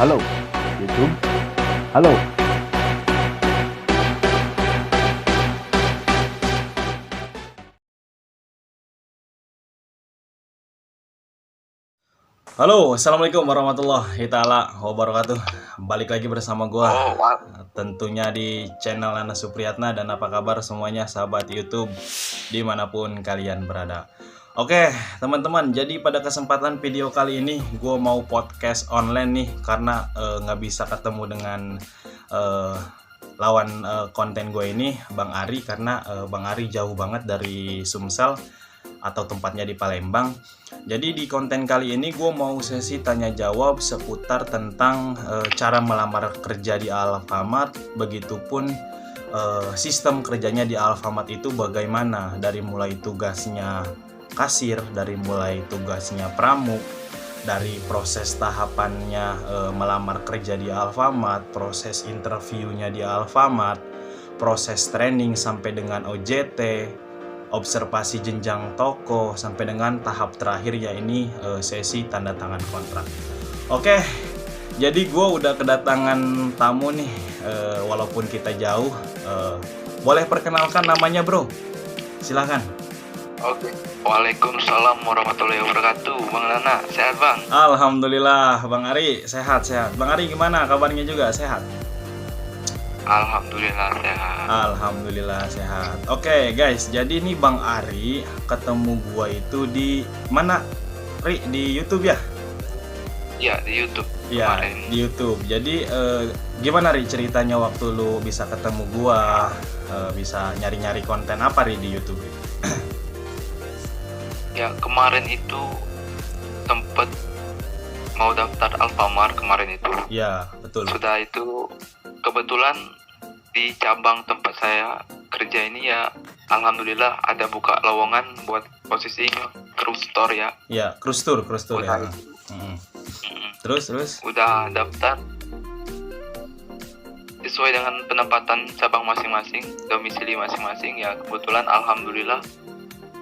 Halo, YouTube. Halo. Halo, assalamualaikum warahmatullahi taala wabarakatuh. Balik lagi bersama gua, tentunya di channel Nana Supriyatna. Dan apa kabar semuanya sahabat YouTube dimanapun kalian berada. Oke teman-teman, jadi pada kesempatan video kali ini gue mau podcast online nih, karena nggak bisa ketemu dengan lawan konten gue ini, Bang Ari, karena Bang Ari jauh banget dari Sumsel atau tempatnya di Palembang. Jadi di konten kali ini gue mau sesi tanya jawab seputar tentang cara melamar kerja di Alfamart, begitupun sistem kerjanya di Alfamart itu bagaimana, dari mulai tugasnya kasir, dari mulai tugasnya pramuk, dari proses tahapannya melamar kerja di Alfamart, proses interviewnya di Alfamart, proses training sampai dengan OJT, observasi jenjang toko, sampai dengan tahap terakhir ya ini sesi tanda tangan kontrak. Oke, jadi gue udah kedatangan tamu nih, walaupun kita jauh. Boleh perkenalkan namanya bro? Silahkan. Oke. Waalaikumsalam warahmatullahi wabarakatuh. Bang Nana, sehat bang? Alhamdulillah Bang Ari, sehat. Bang Ari gimana kabarnya, juga sehat? Alhamdulillah sehat. Alhamdulillah sehat. Oke guys, jadi ini Bang Ari ketemu gua itu di mana? Ri, di YouTube ya? Ya, di YouTube. Ya, kemarin. di YouTube. Jadi gimana Ri ceritanya waktu lu bisa ketemu gua, bisa nyari-nyari konten apa Ri di YouTube? Ya, kemarin itu tempat mau daftar Alfamart kemarin itu. Ya, betul. Sudah itu kebetulan di cabang tempat saya kerja ini ya, alhamdulillah ada buka lowongan buat posisi crew store ya. Ya, crew store ya. Terus Udah daftar sesuai dengan penempatan cabang masing-masing, domisili masing-masing ya. Kebetulan alhamdulillah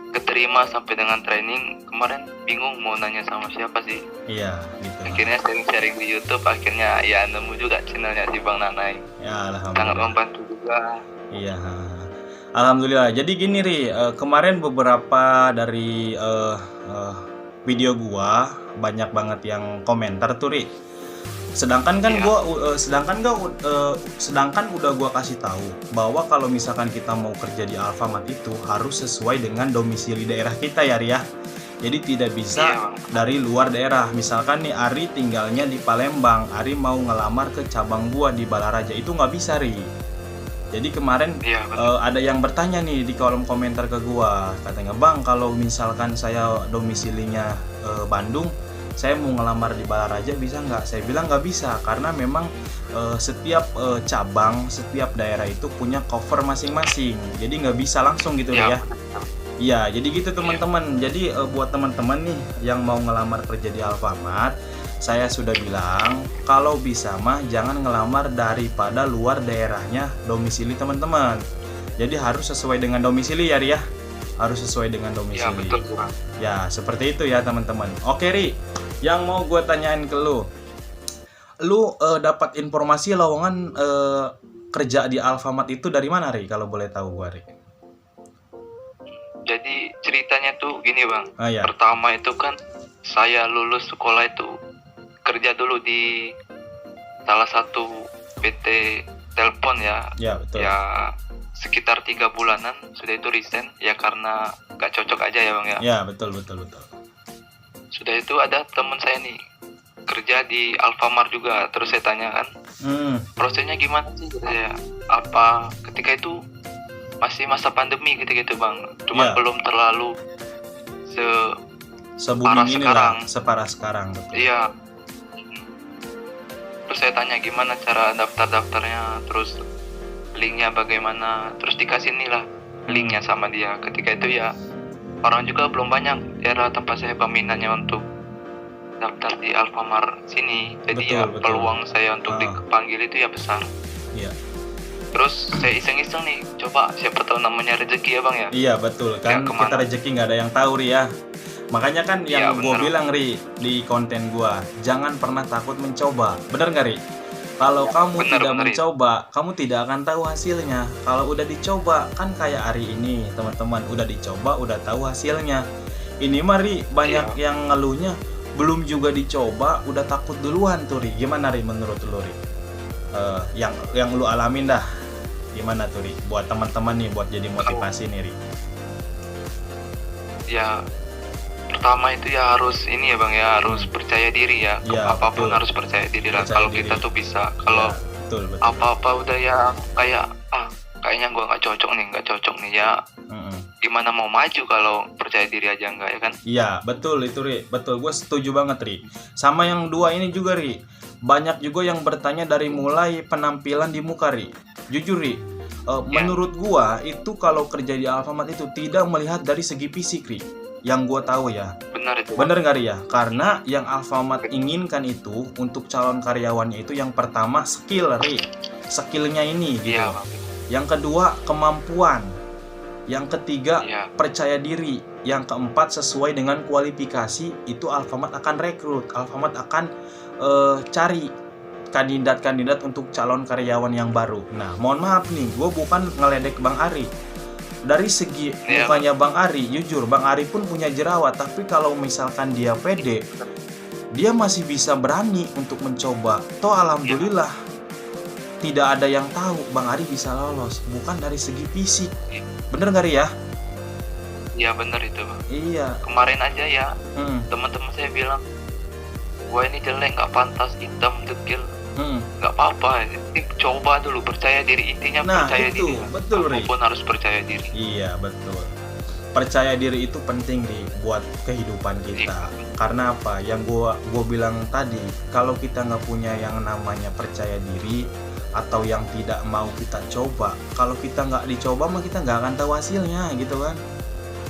keterima sampai dengan training. Kemarin bingung mau nanya sama siapa sih. Iya, gitu. Akhirnya sharing-sharing di YouTube, akhirnya ya nemu juga channelnya di Bang Nanai. Ya, alhamdulillah. Sangat membantu juga. Iya. Alhamdulillah. Jadi gini Ri, kemarin beberapa dari video gua banyak banget yang komentar tuh Ri. Sedangkan kan sedangkan udah gua kasih tahu bahwa kalau misalkan kita mau kerja di Alfamart itu harus sesuai dengan domisili daerah kita ya Ria. Jadi tidak bisa dari luar daerah. Misalkan nih Ari tinggalnya di Palembang, Ari mau ngelamar ke cabang gua di Balaraja, itu nggak bisa Ri. Jadi kemarin ada yang bertanya nih di kolom komentar ke gua, katanya Bang, kalau misalkan saya domisilinya Bandung, saya mau ngelamar di Balaraja bisa nggak? Saya bilang nggak bisa, karena memang setiap cabang, setiap daerah itu punya cover masing-masing. Jadi nggak bisa langsung gitu ya. Iya, jadi gitu teman-teman. Jadi buat teman-teman nih yang mau ngelamar kerja di Alfamart, saya sudah bilang kalau bisa mah jangan ngelamar daripada luar daerahnya domisili teman-teman. Jadi harus sesuai dengan domisili ya Ria. Harus sesuai dengan domisili. Ya betul. Ya seperti itu ya teman-teman. Oke Ri, yang mau gue tanyain ke lu dapat informasi lowongan kerja di Alfamart itu dari mana Ri, kalau boleh tahu gue Ri? Jadi ceritanya tuh gini Bang. Iya. Pertama itu kan saya lulus sekolah itu kerja dulu di salah satu PT telepon ya. Ya betul. Ya sekitar 3 bulanan sudah itu resign ya, karena gak cocok aja ya Bang ya. Ya betul. Sudah itu ada teman saya nih kerja di Alfamart juga. Terus saya tanya kan, prosesnya gimana sih? Ya, apa ketika itu masih masa pandemi gitu Bang. Cuman belum terlalu separah sekarang. Betul. Iya. Terus saya tanya gimana cara daftarnya, terus linknya bagaimana, terus dikasih nih lah linknya sama dia. Ketika itu ya orang juga belum banyak daerah tempat saya peminatnya untuk daftar di Alfamart sini. Jadi betul. Peluang saya untuk dipanggil itu ya besar. Iya. Terus saya iseng-iseng nih, coba siapa tahu namanya rezeki ya Bang ya. Iya betul kan, kita rezeki nggak ada yang tahu Ria. Makanya kan Iya, yang gue bener. bilang Ri di konten gue, jangan pernah takut mencoba. Bener nggak Ri? Kalau kamu Bener, tidak bener itu. mencoba, kamu tidak akan tahu hasilnya. Kalau udah dicoba, kan kayak hari ini teman-teman udah dicoba, udah tahu hasilnya. Ini mah Ri, banyak Iya. yang ngeluhnya belum juga dicoba, udah takut duluan tuh Ri. Gimana Ri menurut lu Ri? Yang lu alamin dah. Gimana tuh Ri? Buat teman-teman nih, buat jadi motivasi nih Ri. Ya, pertama itu ya harus ini ya Bang ya, harus percaya diri ya. Iya, Apapun betul. harus percaya diri lah. Percaya Kalau diri. kita tuh bisa. Kalau Ya, betul betul. apa-apa udah ya kayak kayaknya gua nggak cocok nih ya. Mm-mm. Gimana mau maju kalau percaya diri aja enggak ya kan? Iya, betul itu Ri. Betul, gue setuju banget Ri. Sama yang dua ini juga Ri. Banyak juga yang bertanya dari mulai penampilan di muka Ri. Jujur Ri, menurut gua itu kalau kerja di Alfamart itu tidak melihat dari segi fisik Ri. Yang gua tahu ya. Benar itu. Bener nggak Ri ya? Karena yang Alfamart inginkan itu untuk calon karyawannya itu yang pertama skill Ri. Skillnya ini gitu. Iya, Bang. Yang kedua kemampuan. Yang ketiga Iya. percaya diri. Yang keempat sesuai dengan kualifikasi itu Alfamart akan rekrut. Alfamart akan cari kandidat-kandidat untuk calon karyawan yang baru. Nah, mohon maaf nih, gue bukan ngeledek Bang Ari. Dari segi Iya, mukanya Bang Ari, jujur Bang Ari pun punya jerawat. Tapi kalau misalkan dia pede, dia masih bisa berani untuk mencoba. Toh alhamdulillah tidak ada yang tahu Bang Ari bisa lolos. Bukan dari segi fisik. Bener nggak Ri ya? Iya benar itu Bang. Iya. Kemarin aja ya Hmm. teman-teman saya bilang, gua ini jelek, nggak pantas, hitam, dekil. Hmm. Nggak apa-apa, coba dulu, percaya diri. Intinya Nah, percaya itu, diri. betul, Ri. Apapun harus percaya diri. Iya betul. Percaya diri itu penting Ri buat kehidupan kita. Karena apa? Yang gua bilang tadi, kalau kita nggak punya yang namanya percaya diri atau yang tidak mau kita coba, kalau kita nggak dicoba mah kita nggak akan tahu hasilnya gitu kan.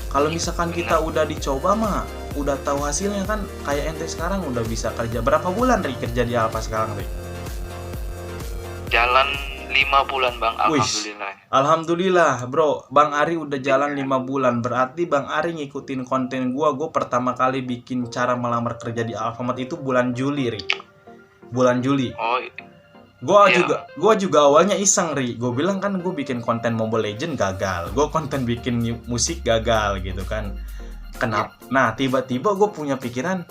Kalau misalkan kita udah dicoba mah udah tahu hasilnya kan, kayak ente sekarang udah bisa kerja berapa bulan Ri kerja di Alfa sekarang Ri? Jalan 5 bulan Bang, Wih. alhamdulillah. Alhamdulillah bro, Bang Ari udah jalan 5 bulan. Berarti Bang Ari ngikutin konten gua pertama kali bikin cara melamar kerja di Alfamart itu bulan Juli Ri. Bulan Juli. Oh Gua iya. juga awalnya iseng Ri. Gue bilang kan gue bikin konten Mobile Legend gagal. Gue konten bikin musik gagal gitu kan. Kenapa? Nah, tiba-tiba gue punya pikiran,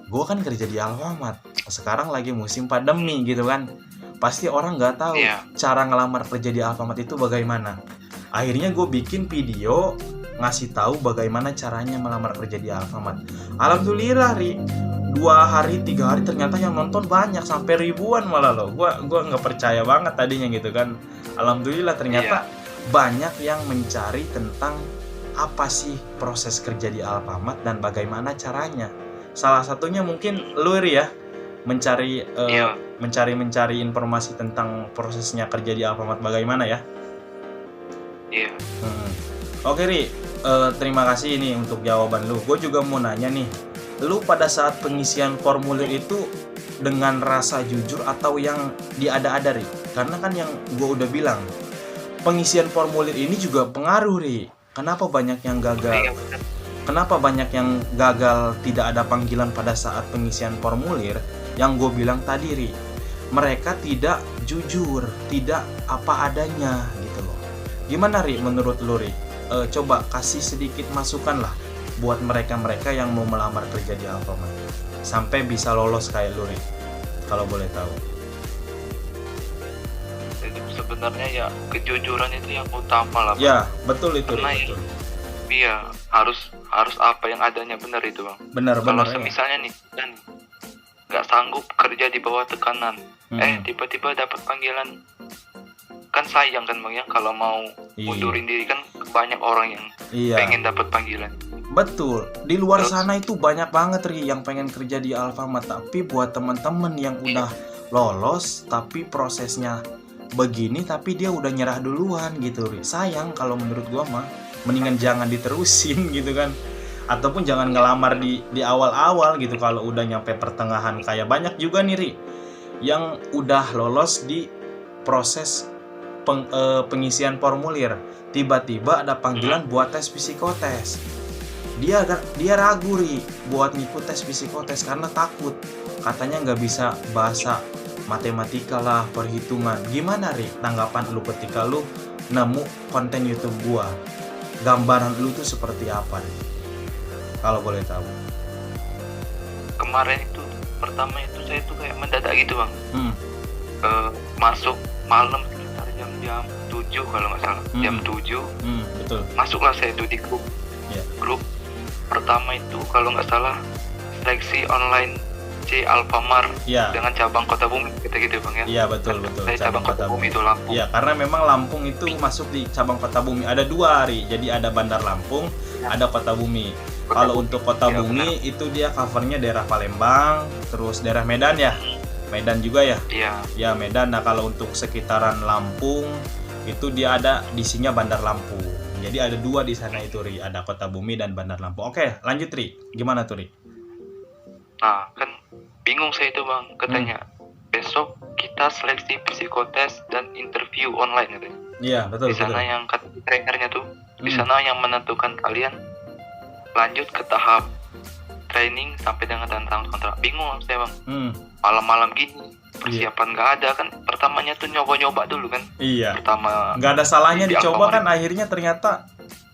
gue kan kerja di Alfamart. Sekarang lagi musim pandemi gitu kan. Pasti orang nggak tahu Iya. cara ngelamar kerja di Alfamart itu bagaimana. Akhirnya gue bikin video ngasih tahu bagaimana caranya melamar kerja di Alfamart. Alhamdulillah Ri, 2 hari 3 hari ternyata yang nonton banyak sampai ribuan malah loh. Gua nggak percaya banget tadinya gitu kan. Alhamdulillah ternyata banyak yang mencari tentang apa sih proses kerja di Alfamart dan bagaimana caranya. Salah satunya mungkin lu Ri ya, mencari Iya. mencari informasi tentang prosesnya kerja di Alfamart bagaimana ya. Iya. Oke Ri, terima kasih nih untuk jawaban lu. Gue juga mau nanya nih, lu pada saat pengisian formulir itu dengan rasa jujur atau yang diada-ada Ri? Karena kan yang gue udah bilang, pengisian formulir ini juga pengaruh Ri. Kenapa banyak yang gagal? Iya, benar. Kenapa banyak yang gagal tidak ada panggilan pada saat pengisian formulir? Yang gue bilang tadi Ri, mereka tidak jujur, tidak apa adanya gitu loh. Gimana Ri menurut lu Ri? Coba kasih sedikit masukan lah buat mereka-mereka yang mau melamar kerja di Alfamart sampai bisa lolos kayak lu Ri, kalau boleh tahu. Jadi sebenarnya ya kejujuran itu yang utama lah Bang. Ya betul itu Ri, Karena betul. Iya, harus apa yang adanya, benar itu Bang. Kalau Benar-benar ya. semisalnya nih kan nggak sanggup kerja di bawah tekanan, tiba-tiba dapat panggilan, kan sayang kan Bang ya kalau mau Iya. mundurin diri, kan banyak orang yang Iya. pengen dapat panggilan. Betul, di luar Terus- sana itu banyak banget Ri yang pengen kerja di Alfamart. Tapi buat teman-teman yang udah lolos tapi prosesnya begini tapi dia udah nyerah duluan gitu Ri. Sayang kalau menurut gua mah, mendingan jangan diterusin gitu kan. Ataupun jangan ngelamar di awal-awal gitu kalau udah nyampe pertengahan. Kayak banyak juga nih Ri yang udah lolos di proses pengisian formulir, tiba-tiba ada panggilan buat tes psikotes. dia ragu Ri buat ngikut tes psikotes karena takut, katanya nggak bisa bahasa matematika lah, perhitungan. Gimana Ri tanggapan lu ketika lu nemu konten YouTube gua? Gambaran lu tuh seperti apa Ri, kalau boleh tahu? Kemarin itu pertama itu saya tuh kayak mendadak gitu bang. Hmm. Masuk malam sekitar jam 7 kalau nggak salah. Jam 7 Betul. masuklah saya itu di grup. Yeah. Grup pertama itu kalau nggak salah seleksi online C Alfamart Iya. dengan cabang Kota Bumi gitu bang ya. Iya betul. Saya cabang Kota Bumi itu Lampung. Iya, karena memang Lampung itu masuk di cabang Kota Bumi. Ada 2 Ri. Jadi ada Bandar Lampung, ada Kota Bumi. Kalau untuk Kota Bumi itu dia covernya daerah Palembang, terus daerah Medan ya. Medan juga ya. Iya. Ya Medan. Nah kalau untuk sekitaran Lampung itu dia ada isinya Bandar Lampung. Jadi ada 2 di sana itu Ri. Ada Kota Bumi dan Bandar Lampung. Oke, lanjut Ri. Gimana tuh Ri? Nah kan bingung saya itu bang, katanya besok kita seleksi psikotes dan interview online katanya. Iya betul. Di sana yang kata trainernya tuh, di sana yang menentukan kalian lanjut ke tahap training sampai dengan tanda tangan kontrak. Bingung saya bang. Malam-malam gini persiapan nggak ada kan. Pertamanya tuh nyoba-nyoba dulu kan. Iya. Pertama Nggak ada salahnya di dicoba Alfamart. kan, akhirnya ternyata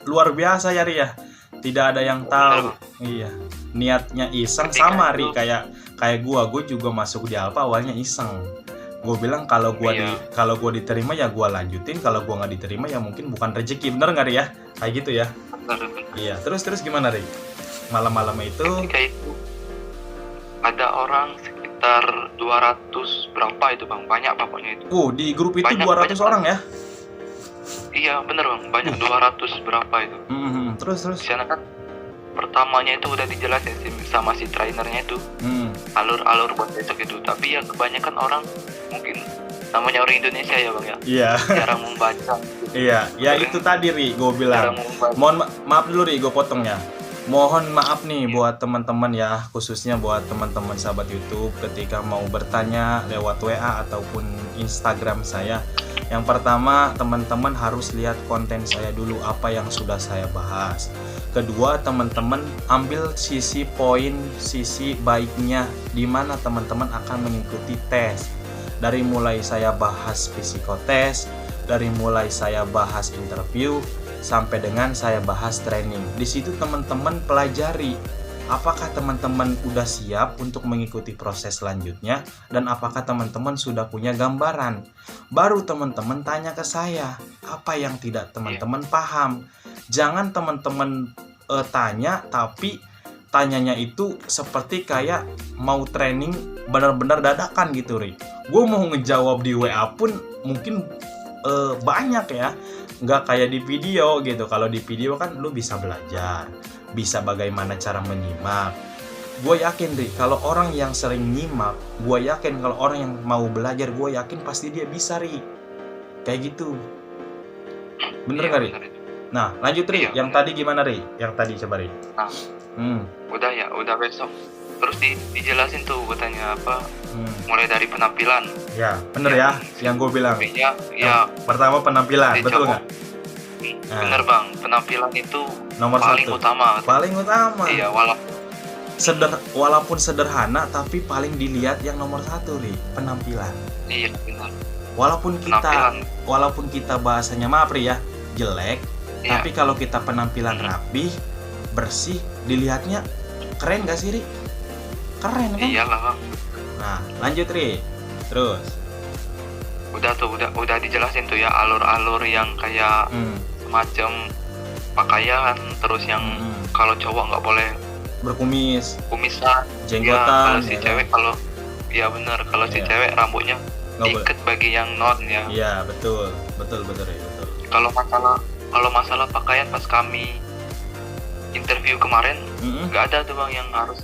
luar biasa ya Ri ya. Tidak ada yang tahu. Iya. Niatnya iseng Ketika sama itu- Ri kayak gue juga masuk di Alfa awalnya iseng. Gue bilang kalau gue diterima ya gue lanjutin, kalau gue nggak diterima ya mungkin bukan rezeki, bener nggak Ri ya? Kayak gitu ya. benar. Iya. Terus gimana Ri? Malam-malam itu? Ketika itu ada orang sekitar 200 berapa itu bang, banyak pokoknya itu. Di grup itu Banyak, 200 orang ya? Iya bener bang, banyak 200 berapa itu. Terus. Di sana kan pertamanya itu udah dijelasin sih sama si trainernya itu alur-alur buat besok itu. Tapi ya kebanyakan orang mungkin namanya orang Indonesia ya bang ya, Iya. jarang membaca. Iya. Ya itu tadi Ri, gue bilang. Jarang membaca. Mohon maaf dulu Ri, gue potong ya. Mohon maaf nih buat teman-teman ya, khususnya buat teman-teman sahabat YouTube ketika mau bertanya lewat WA ataupun Instagram saya. Yang pertama, teman-teman harus lihat konten saya dulu, apa yang sudah saya bahas. Kedua, teman-teman ambil sisi poin, sisi baiknya di mana teman-teman akan mengikuti tes. Dari mulai saya bahas psikotes, dari mulai saya bahas interview, sampai dengan saya bahas training. Di situ teman-teman pelajari apakah teman-teman udah siap untuk mengikuti proses selanjutnya dan apakah teman-teman sudah punya gambaran. Baru teman-teman tanya ke saya apa yang tidak teman-teman paham. Jangan teman-teman tanya tapi tanyanya itu seperti kayak mau training benar-benar dadakan gitu Ri. Gue mau ngejawab di WA pun mungkin banyak ya, nggak kayak di video gitu. Kalau di video kan lu bisa belajar, bisa bagaimana cara menyimak. Gue yakin Ri, kalau orang yang sering nyimak, gue yakin kalau orang yang mau belajar, gue yakin pasti dia bisa Ri. Kayak gitu. Bener nggak Ri? Nah lanjut Ri, yang tadi gimana Ri? Yang tadi coba Ri. Udah besok terus dijelasin tuh, gue tanya apa, mulai dari penampilan. Ya bener ya, yang gue bilang. Ya Pertama penampilan, betul nggak? Bener bang, penampilan itu Nomor paling 1. utama. Paling utama. Iya, walaupun sederhana tapi paling dilihat yang nomor 1 Ri, penampilan. Iya benar. Walaupun kita bahasanya maaf Ri ya, jelek, Iya. tapi kalau kita penampilan rapi, bersih, dilihatnya keren gak sih Ri? Keren kan? Iyalah bang. Nah lanjut Ri, terus. Udah dijelasin tuh ya alur-alur yang kayak semacam pakaian, terus yang kalau cowok nggak boleh Berkumis, kumisan, jenggotan. kalau si cewek kalau si cewek rambutnya Nggak boleh. diikat bagi yang non ya. Iya betul Ri, betul. Kalau masalah pakaian pas kami interview kemarin nggak ada tuh bang yang harus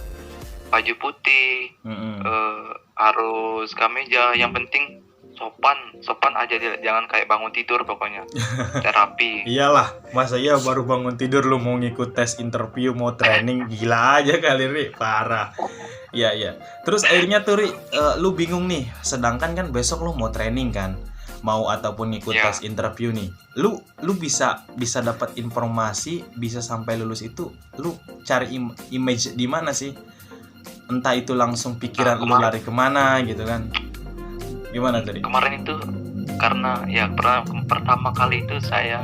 baju putih, harus kemeja. Yang penting sopan aja, jangan kayak bangun tidur pokoknya. Rapi. Iyalah, masa iya baru bangun tidur lu mau ngikut tes interview, mau training, gila aja kali Ri, parah. Iya. Terus akhirnya tuh Ri, lu bingung nih, sedangkan kan besok lu mau training kan. mau ataupun ngikut Iya. tes interview nih, lu bisa dapat informasi, bisa sampai lulus itu lu cari image di mana sih? Entah itu langsung pikiran lu lari kemana gitu kan? Gimana tadi? Kemarin itu karena ya pertama kali itu saya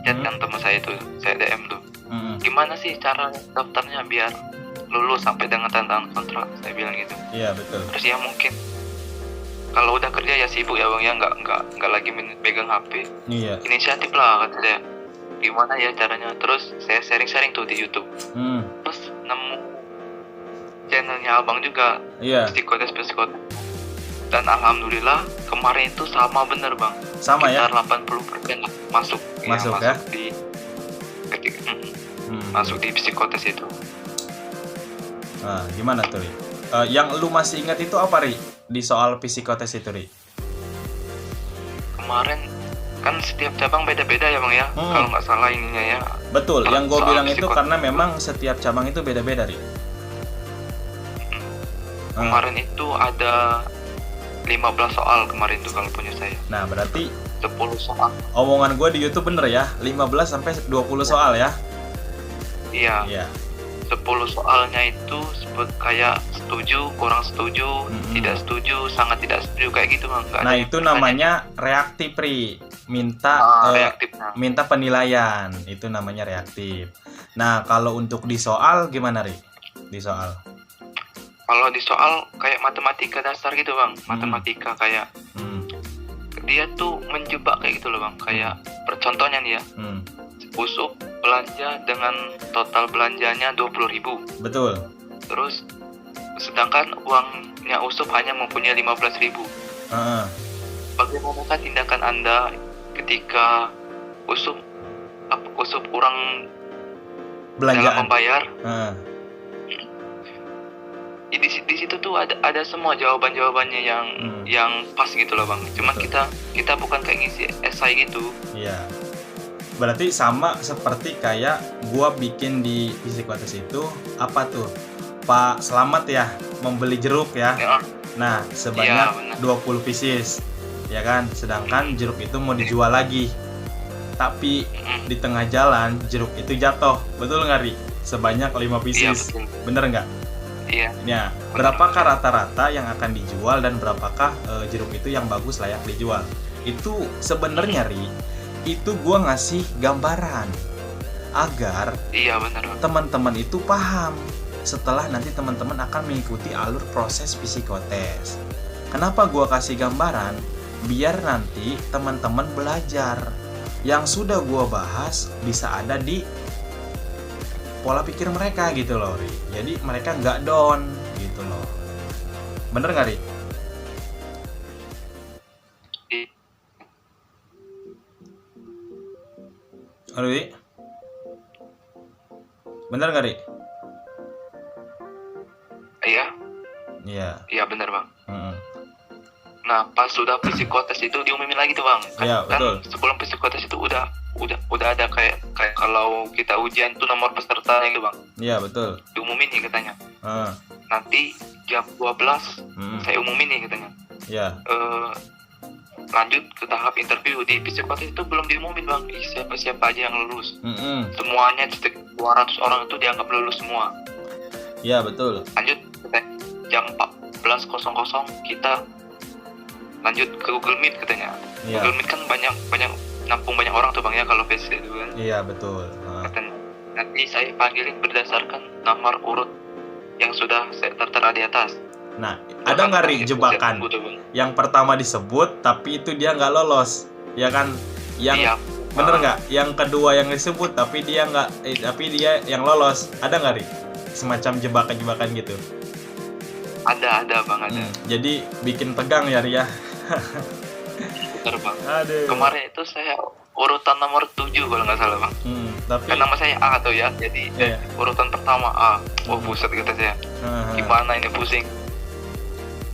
chat kan teman saya itu, saya DM tuh. Gimana sih cara daftarnya biar lulus sampai dengan tanda tangan kontrak, saya bilang gitu. Iya betul. Terus ya mungkin kalau udah kerja ya sibuk ya bang ya, nggak lagi pegang HP. Iya. Inisiatif lah kata saya, gimana ya caranya. Terus saya sharing tuh di YouTube. Terus nemu channelnya abang juga, Iya. psikotes. Dan alhamdulillah kemarin itu sama bener bang. Sama sekitar ya. 80% lah masuk Ya. di ketika masuk di psikotes itu. Nah, gimana tuh Ri? Yang lu masih ingat itu apa Ri? Di soal psikotes itu Ri? Kemarin kan setiap cabang beda-beda ya bang ya, kalau nggak salah ininya ya. Betul, yang gue soal bilang itu psikotes. karena memang setiap cabang itu beda-beda Ri. Kemarin itu ada 15 soal kemarin tuh kalau punya saya. Nah berarti 10 soal. omongan gue di YouTube bener ya, 15 sampai 20 soal ya? Iya. Iya. 10 soalnya itu kayak setuju, kurang setuju, tidak setuju, sangat tidak setuju kayak gitu bang. Nah itu namanya reaktif Ri, minta reaktifnya. minta penilaian, itu namanya reaktif. Nah kalau untuk di soal gimana Ri? Di soal? Kalau di soal kayak matematika dasar gitu bang, matematika kayak dia tuh menjebak kayak gitu loh bang, kayak contohnya nih ya, USUP belanja dengan total belanjanya 20.000. Betul. Terus sedangkan uangnya USUP hanya mempunyai 15.000. Bagaimanakah tindakan Anda ketika USUP kurang belanjaan dalam membayar? Di situ tuh ada semua jawabannya yang pas gitu loh bang. Cuman kita bukan kayak ngisi esai gitu. Iya. Berarti sama seperti kayak gua bikin di psikotes itu apa tuh? Pak Slamet ya membeli jeruk ya. Nah, sebanyak 20 pieces. Ya kan? Sedangkan jeruk itu mau dijual lagi. Tapi di tengah jalan jeruk itu jatuh. Betul nggak Ri? Sebanyak 5 pieces. Iya, bener nggak? Iya. Ya, berapakah rata-rata yang akan dijual dan berapakah jeruk itu yang bagus layak dijual? Itu sebenarnya Ri, itu gua ngasih gambaran agar teman-teman itu paham setelah nanti teman-teman akan mengikuti alur proses psikotes. Kenapa gua kasih gambaran? Biar nanti teman-teman belajar yang sudah gua bahas bisa ada di pola pikir mereka gitu loh Ri. Jadi mereka nggak down gitu loh. Bener nggak Ri? Halo Ri? Bener nggak Ri? Iya. Iya. Iya bener bang. Nah pas sudah psikotes itu diumumin lagi tuh bang. Iya betul. Sebelum psikotes itu udah ada kayak kalau kita ujian tuh nomor pesertanya gitu bang. Iya betul. Diumumin nih katanya. Nanti jam 12 saya umumin nih katanya. Iya. Lanjut ke tahap interview. Di psikotes itu belum diumumin bang. Siapa aja yang lulus. Semuanya 200 orang itu dianggap lulus semua. Iya betul. Lanjut jam 14.00 kita lanjut ke Google Meet katanya. Google Meet kan banyak nampung banyak orang tuh bang ya kalau PC itu kan. Iya betul. Nanti saya panggilin berdasarkan nomor urut yang sudah saya tertera di atas. Nah, ada nggak Ri jebakan? Yang pertama disebut tapi itu dia nggak lolos, ya kan? Yang bener nggak? Yang kedua yang disebut tapi dia nggak, tapi dia yang lolos. Ada nggak Ri? Semacam jebakan-jebakan gitu. Ada bang ada. Jadi bikin tegang ya Ri ya. Bener bang. Aduh. Kemarin itu saya urutan nomor 7 kalau nggak salah bang. Tapi kan nama saya A tuh ya, jadi urutan pertama A. Oh buset kata saya. Gimana ini pusing.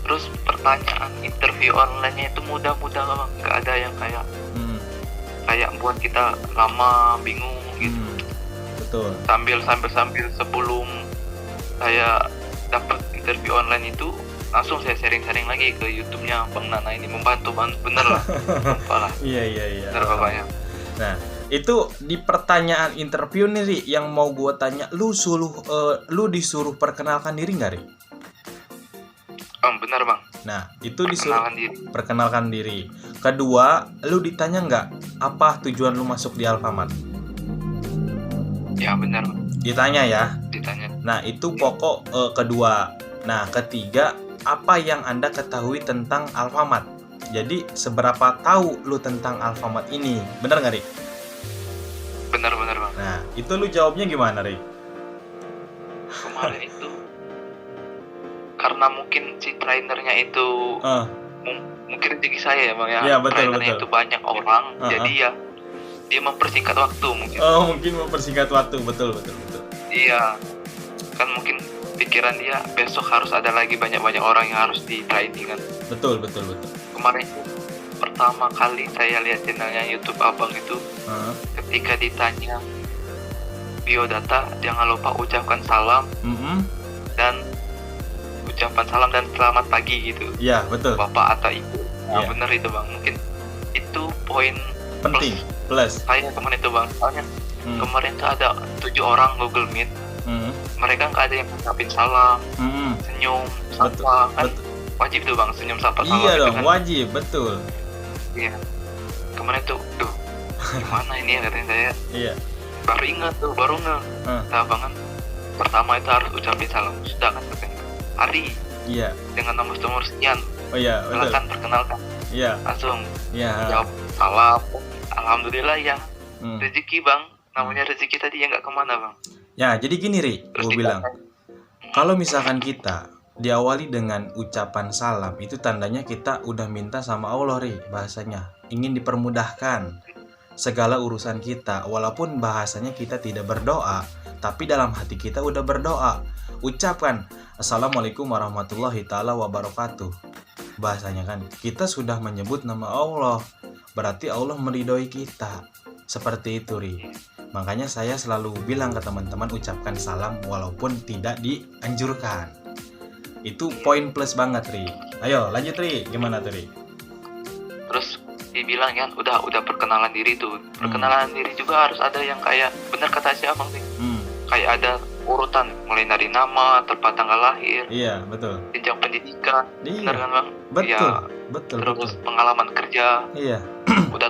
Terus pertanyaan interview online-nya itu mudah-mudah bang, nggak ada yang kayak buat kita lama bingung gitu. Betul. Sambil sebelum saya dapat interview online itu langsung saya sharing-sharing lagi ke YouTube-nya Bang Nana ini, membantu bener lah. Sumpah lah, Iya. bener bapaknya. Nah, itu di pertanyaan interview nih, Ri, yang mau gue tanya, lu disuruh perkenalkan diri nggak, Ri? Bener Bang, Nah, itu disuruh perkenalan diri. perkenalkan diri. Kedua, lu ditanya nggak apa tujuan lu masuk di Alfamart? Ya bener Bang, Ditanya ya. ditanya. Nah, itu pokok kedua. Nah, ketiga, apa yang Anda ketahui tentang Alfamart? Jadi, seberapa tahu lu tentang Alfamart ini? Bener nggak, Ri? Bener Bang. Nah, itu lu jawabnya gimana, Ri? Kemarin itu karena mungkin si trainernya itu mungkin rezeki saya ya Bang ya. Iya, betul, Trainernya betul. itu banyak orang, jadi ya dia mempersingkat waktu mungkin. Oh, mungkin mempersingkat waktu. Betul. Iya, kan mungkin pikiran dia besok harus ada lagi banyak-banyak orang yang harus di training kan. Betul. Kemarin itu pertama kali saya lihat channelnya YouTube Abang itu, ketika ditanya biodata, jangan lupa ucapkan salam dan selamat pagi gitu. Iya, betul. Bapak atau ibu. Nah, Iya. bener itu Bang. Mungkin itu poin Penting. Plus. saya kemarin itu Bang. Soalnya kemarin tuh ada 7 orang Google Meet. Mereka nggak ada yang ngucapin salam, senyum, sapa kan. Betul. Wajib tuh Bang, senyum sapa salam Iya itu dong, kan. wajib, betul. Iya. Kemarin tuh, gimana ini ya katanya saya. Iya. Baru ingat tuh, baru nggak. Nah Bang kan, pertama itu harus ucapin salam. Sudah kan katanya. Ari, Iya. dengan nomor sekian, Oh iya, betul. perkenalkan. Iya. Langsung Iya. jawab salam. Alhamdulillah ya. Hmm. Rezeki Bang, namanya rezeki tadi ya nggak kemana Bang. Ya, jadi gini, Ri, Terus gue bilang, kalau misalkan kita diawali dengan ucapan salam, itu tandanya kita udah minta sama Allah, Ri, bahasanya. Ingin dipermudahkan segala urusan kita, walaupun bahasanya kita tidak berdoa, tapi dalam hati kita udah berdoa. Ucapkan, Assalamualaikum warahmatullahi ta'ala wabarakatuh. Bahasanya kan, kita sudah menyebut nama Allah, berarti Allah meridhoi kita. Seperti itu, Ri. Makanya saya selalu bilang ke teman-teman, ucapkan salam walaupun tidak dianjurkan. Itu poin plus banget, Ri. Ayo lanjut, Ri. Gimana tuh, Ri? Terus dibilang kan udah perkenalan diri tuh. Perkenalan diri juga harus ada yang kayak bener kata si Abang nih. Kayak ada urutan mulai dari nama, tempat tanggal lahir, Iya, betul. jenjang pendidikan. Iya. Bener kan Bang? Betul. Ya, Betul. terus pengalaman kerja. Iya. Udah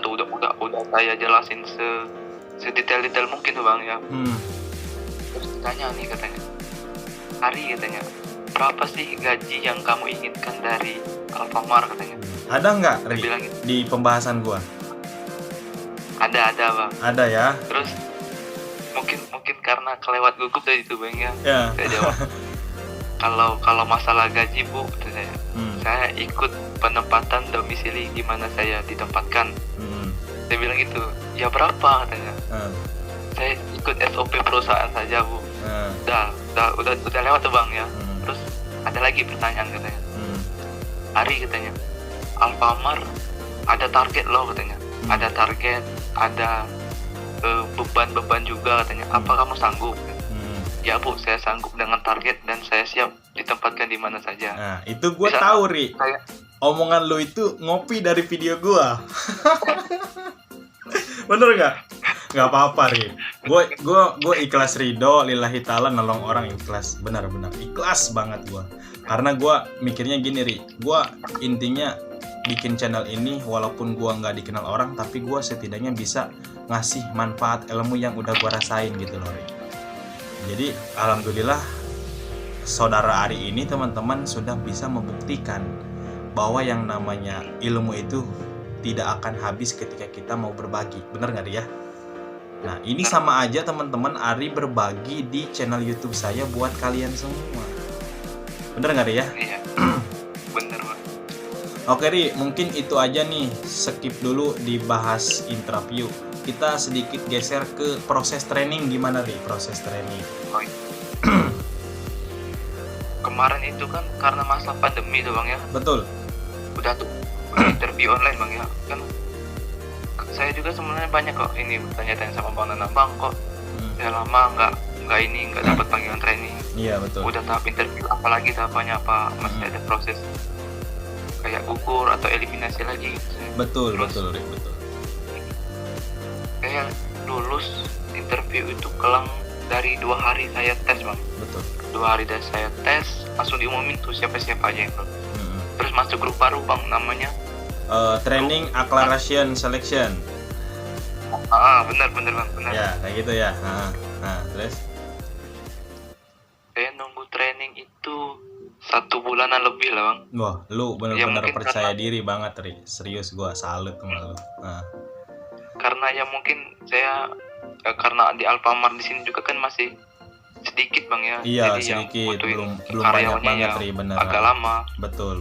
saya jelasin sedetail-detail mungkin tuh Bang ya. Terus ditanya nih katanya, Ari katanya, berapa sih gaji yang kamu inginkan dari Alfamart katanya. Ada nggak, Saya Ri, bilang gitu. di pembahasan gua? Ada Bang. Ada ya. Terus mungkin karena kelewat gugup tadi itu Bang ya. Ya. Saya jawab, kalau masalah gaji Bu, kata saya ikut penempatan domisili di mana saya ditempatkan. Saya bilang gitu, ya berapa katanya. Saya ikut SOP perusahaan saja Bu. Udah lewat tuh Bang ya. Terus ada lagi pertanyaan katanya, Ari katanya, Alfamart ada target loh katanya. Ada target, ada beban juga katanya. Apa kamu sanggup? Ya Bu, saya sanggup dengan target dan saya siap ditempatkan di mana saja. Nah, itu gue Bisa tahu, Ri. kayak Omongan lu itu ngopi dari video gua. Bener nggak? Nggak apa-apa, Ri. Gue ikhlas ridho, lillahi ta'ala, nolong orang ikhlas. Benar-benar ikhlas banget gua. Karena gua mikirnya gini, Ri. Gua intinya bikin channel ini walaupun gua nggak dikenal orang, tapi gua setidaknya bisa ngasih manfaat ilmu yang udah gua rasain gitu loh, Ri. Jadi alhamdulillah saudara Ari ini, teman-teman, sudah bisa membuktikan bahwa yang namanya ilmu itu tidak akan habis ketika kita mau berbagi. Bener nggak, Ri ya? Nah, ini sama aja, teman-teman, Ari berbagi di channel YouTube saya buat kalian semua. Bener nggak, Ri ya? iya. Bener Bang. Oke, Ri, mungkin itu aja nih. Skip dulu dibahas interview. Kita sedikit geser ke proses training. Gimana, Ri, proses training? Oh, iya. Kemarin itu kan karena masa pandemi tuh Bang ya. Betul. Udah interview online Bang ya. Kan saya juga sebenarnya banyak kok ini bertanya-tanya sama Bang Nana, Bang kok saya lama nggak nggak dapat panggilan training. Iya betul. Udah tahap interview apalagi tahapannya apa, masih ada proses kayak gugur atau eliminasi lagi gitu. Betul, Terus, betul, Rik, betul. Saya lulus interview itu kelang dari 2 hari saya tes bang. Betul. 2 hari dari saya tes langsung diumumin tuh siapa-siapa aja yang lulus. Mm-mm. Terus masuk grup baru bang, namanya Training Acceleration Selection. Benar bang, benar. Ya kayak gitu ya. Nah terus Saya nunggu training itu 1 bulanan lebih lah bang. wah lu benar-benar mungkin percaya karena- diri banget, Ri. Serius gua salut sama lu. Nah, Karena ya mungkin saya karena di Alfamart di sini juga kan masih sedikit bang ya. iya Jadi yang sedikit, butuhin belum banyak karyawannya banget, yang Ri, bener. agak lama. Betul.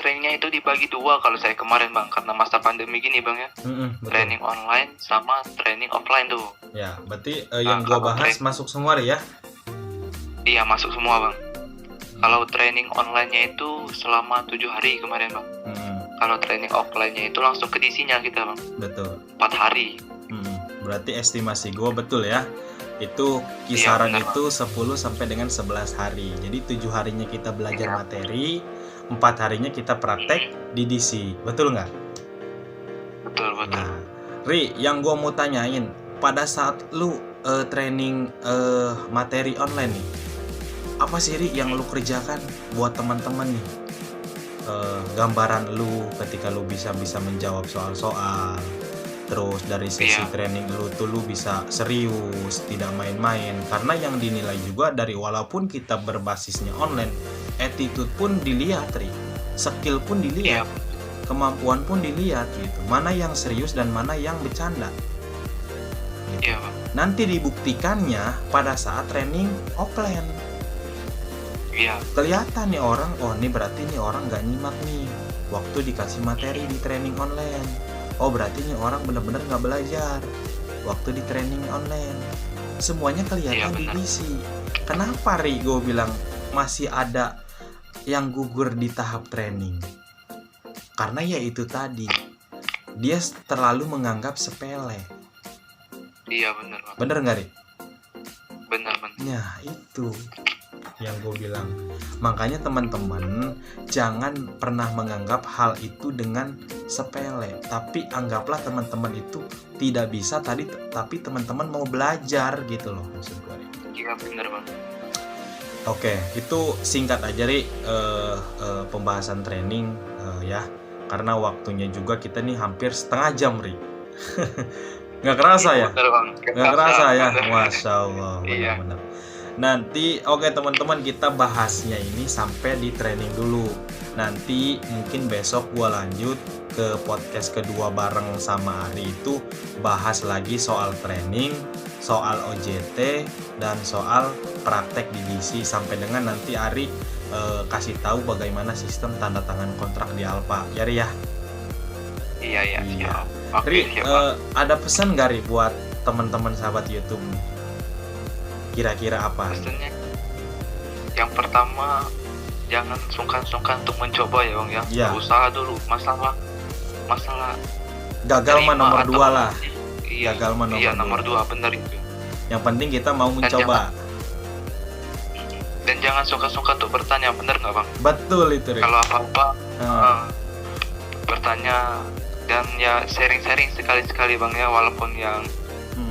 Trainingnya itu dibagi 2 kalau saya kemarin bang, karena masa pandemi gini bang ya. Betul. Training online sama training offline tuh. Ya, berarti yang gua kalau bahas masuk semua, Ri, ya. Iya masuk semua bang. Kalau training online-nya itu selama 7 hari kemarin bang. Kalau training offline-nya itu langsung ke DC-nya kita bang, Betul. 4 hari. Berarti estimasi gua betul ya. Itu kisaran Iya, benar, itu 10 sampai dengan 11 hari. Jadi 7 harinya kita belajar Iya. materi, 4 harinya kita praktek di DC. Betul nggak? Betul. Nah, Ri, yang gua mau tanyain, pada saat lu training materi online nih, apa sih, Ri, yang lu kerjakan buat teman-teman nih? Gambaran lu ketika lu bisa menjawab soal-soal, terus dari sesi Iya. training lu bisa serius, tidak main-main, karena yang dinilai juga dari walaupun kita berbasisnya online, attitude pun dilihat, Ri, skill pun dilihat, Iya. kemampuan pun dilihat gitu, mana yang serius dan mana yang bercanda gitu. Iya bang. Nanti dibuktikannya pada saat training offline. Iya. Kelihatan nih orang, oh ini berarti nih orang gak nyimak nih waktu dikasih materi di training online. Oh berarti nih orang bener-bener gak belajar waktu di training online. Semuanya kelihatan Iya, di benar. DC. Kenapa, Ri, gue bilang masih ada yang gugur di tahap training? Karena ya itu tadi, dia terlalu menganggap sepele. Iya benar bang. Bener gak, Ri? Benar. Ya itu yang gue bilang. Makanya teman-teman jangan pernah menganggap hal itu dengan sepele, tapi anggaplah teman-teman itu tidak bisa tapi teman-teman mau belajar gitu loh, maksud gue. Iya benar bang. Oke, itu singkat aja, Ri, pembahasan training ya, karena waktunya juga kita nih hampir setengah jam, Ri. Nggak kerasa ya? Benar bang. Nggak kerasa ya? Benar. Masya Allah, Iya. benar-benar. Nanti oke teman-teman, kita bahasnya ini sampai di training dulu. Nanti mungkin besok gua lanjut ke podcast kedua bareng sama Ari, itu bahas lagi soal training, soal OJT, dan soal praktek di DC, sampai dengan nanti Ari kasih tahu bagaimana sistem tanda tangan kontrak di Alfa. Ya, Ri, ya? Iya. Iya. Siap. Oke Ri, siap bang. ada pesan gak, Ri, buat teman-teman sahabat YouTube nih? Kira-kira apa? Pesannya yang pertama, jangan sungkan-sungkan untuk mencoba ya bang ya. Iya. Berusaha dulu. Masalah Gagal mah terima nomor atau 2 lah. Iya. Gagal mah Iya nomor nomor 2 benar itu. Yang penting kita mau mencoba. Dan jangan suka-suka untuk bertanya, benar nggak bang? Betul itu, Ri. Kalau apa-apa Nah, bertanya, dan ya sharing-sharing sekali-sekali bang ya, walaupun yang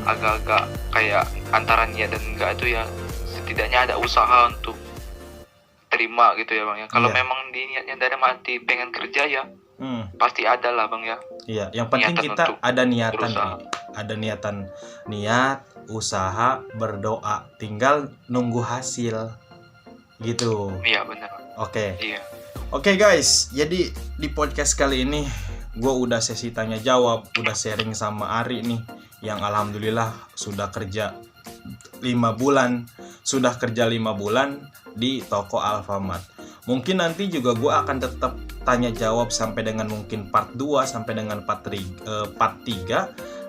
agak-agak kayak antara niat dan enggak itu ya, setidaknya ada usaha untuk terima gitu ya bang ya. Kalau Iya. memang niatnya dari hati pengen kerja ya pasti ada lah bang ya. Iya, yang penting Niatan kita untuk ada niatan, berusaha. Ri. Ada niat, usaha, berdoa, tinggal nunggu hasil. Gitu. Iya benar. Oke. Iya. Oke guys, jadi di podcast kali ini gue udah sesi tanya jawab, udah sharing sama Ari nih, yang alhamdulillah sudah kerja 5 bulan di toko Alfamart. Mungkin nanti juga gue akan tetap tanya jawab sampai dengan mungkin part 2 sampai dengan part 3,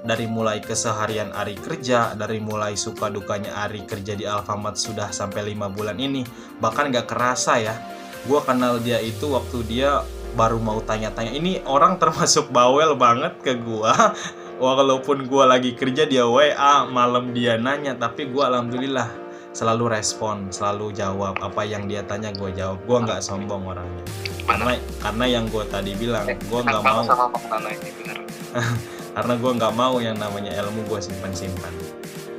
dari mulai keseharian Ari kerja, dari mulai suka dukanya Ari kerja di Alfamart sudah sampai 5 bulan ini. Bahkan gak kerasa ya, gue kenal dia itu waktu dia baru mau tanya-tanya. Ini orang termasuk bawel banget ke gue walaupun gue lagi kerja dia WA, malam dia nanya, tapi gue alhamdulillah selalu respon, selalu jawab apa yang dia tanya gue jawab. Gue nggak sombong orangnya. Karena yang gue tadi bilang, gue nggak mau. Sama Bang Nana ini bener. Karena gue nggak mau yang namanya ilmu gue simpan-simpan.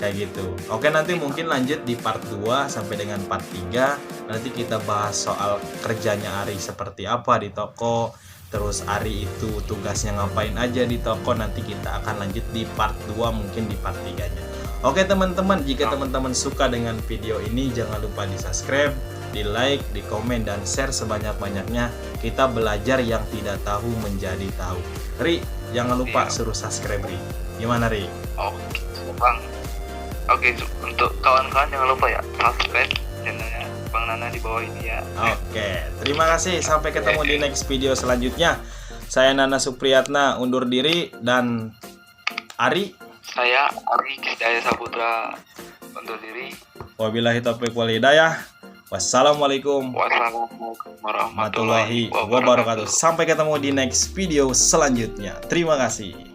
Kayak gitu. Oke, nanti mungkin lanjut di part 2 sampai dengan part 3. Nanti kita bahas soal kerjanya Ari seperti apa di toko. Terus Ari itu tugasnya ngapain aja di toko. Nanti kita akan lanjut di part 2, mungkin di part 3-nya. Oke teman-teman, jika teman-teman suka dengan video ini, jangan lupa di subscribe, di like, di komen, dan share sebanyak-banyaknya. Kita belajar yang tidak tahu menjadi tahu. Ri, jangan lupa suruh subscribe, Ri. Gimana, Ri? Oke, Bang. Oke, untuk kawan-kawan jangan lupa ya subscribe channelnya Bang Nana di bawah ini ya. Oke, terima kasih. Sampai ketemu di next video selanjutnya. Saya Nana Supriyatna undur diri, dan Ari. Saya Ari Jaya Saputra undur diri. Wabillahi taufiq wal hidayah. Wassalamualaikum Wassalamualaikum warahmatullahi warahmatullahi wabarakatuh. Sampai ketemu di next video selanjutnya. Terima kasih.